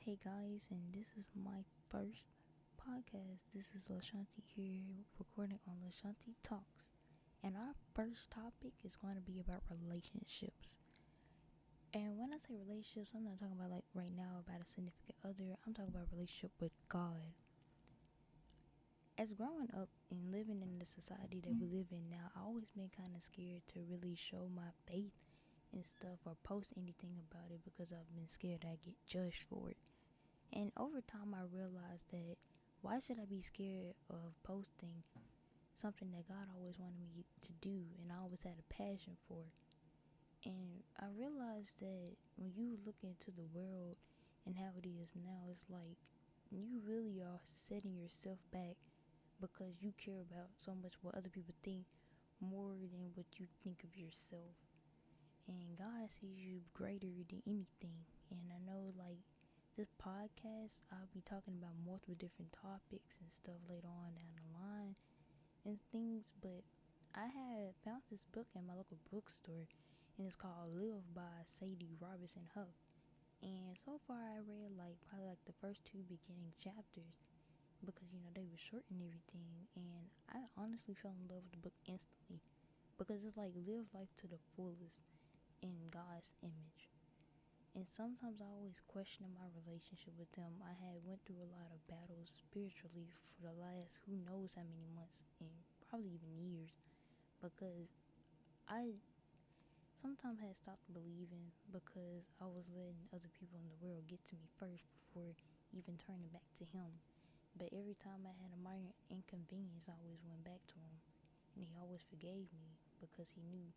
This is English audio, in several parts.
Hey guys, and this is my first podcast. This is Lashanti here, recording on Lashanti Talks. And our first topic is going to be about relationships. And when I say relationships, I'm not talking about like right now about a significant other. I'm talking about relationship with God. As growing up and living in the society that we live in now, I always been kind of scared to really show my faith and stuff or post anything about it because I've been scared I get judged for it. And over time, I realized that why should I be scared of posting something that God always wanted me to do and I always had a passion for? And I realized that when you look into the world and how it is now, it's like you really are setting yourself back because you care about so much what other people think more than what you think of yourself. And God sees you greater than anything. And I know, like, this podcast, I'll be talking about multiple different topics and stuff later on down the line and things. But I had found this book in my local bookstore, and it's called Live by Sadie Robertson Huff. And so far, I read like probably like the first two beginning chapters because they were short and everything. And I honestly fell in love with the book instantly because it's like live life to the fullest in God's image. And sometimes I always question my relationship with them. I had went through a lot of battles spiritually for the last who knows how many months and probably even years because I sometimes had stopped believing because I was letting other people in the world get to me first before even turning back to him. But every time I had a minor inconvenience, I always went back to him. And he always forgave me because he knew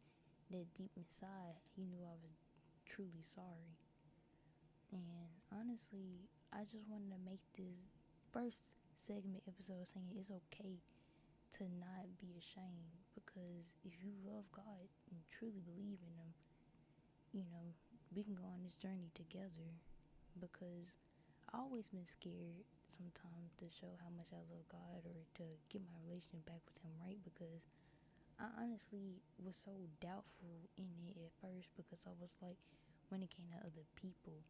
that deep inside, he knew I was truly sorry. And honestly, I just wanted to make this first segment episode saying it's okay to not be ashamed because if you love God and truly believe in Him, we can go on this journey together because I always been scared sometimes to show how much I love God or to get my relationship back with Him right because I honestly was so doubtful in it at first because I was like, when it came to other people.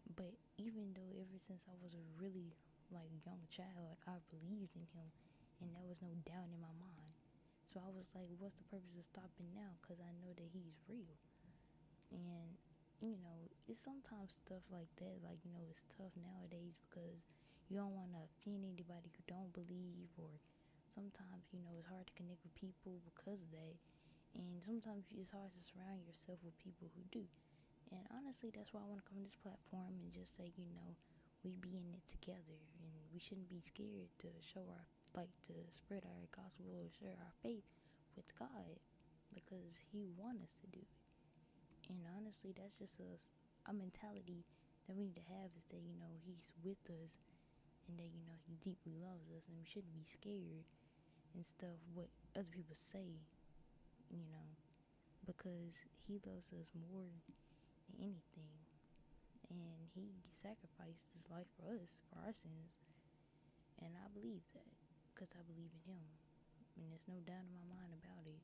But even though ever since I was a really like young child, I believed in him and there was no doubt in my mind. So I was like, what's the purpose of stopping now? Because I know that he's real. And, it's sometimes stuff like that, like, it's tough nowadays because you don't want to offend anybody who don't believe or sometimes, it's hard to connect with people because of that. And sometimes it's hard to surround yourself with people who do. And honestly, that's why I want to come to this platform and just say, we be in it together and we shouldn't be scared to show our, like, to spread our gospel or share our faith with God because He wants us to do it. And honestly, that's just a mentality that we need to have is that, He's with us and that, He deeply loves us and we shouldn't be scared and stuff what other people say, you know, because He loves us more than anything. And he sacrificed his life for us, for our sins. And I believe that because I believe in him. And there's no doubt in my mind about it.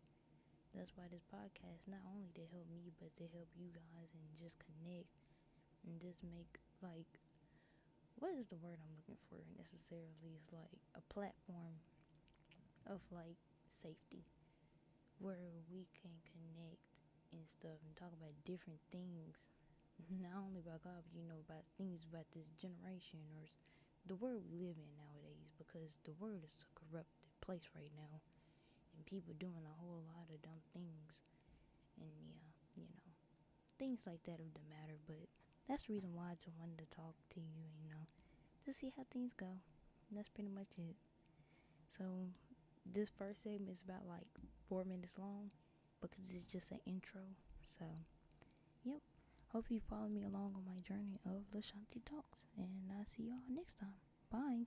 That's why this podcast, not only to help me, but to help you guys and just connect and just make, like, what is the word I'm looking for necessarily? It's like a platform of, like, safety where we can connect and stuff and talk about different things not only about God, but about things about this generation or the world we live in nowadays because the world is a corrupted place right now and people doing a whole lot of dumb things and things like that of the matter. But that's the reason why I just wanted to talk to you, to see how things go. And that's pretty much it. So this first segment is about like 4 minutes long because it's just an intro. So yep. Hope you follow me along on my journey of Lashanti Talks. And I'll see y'all next time. Bye.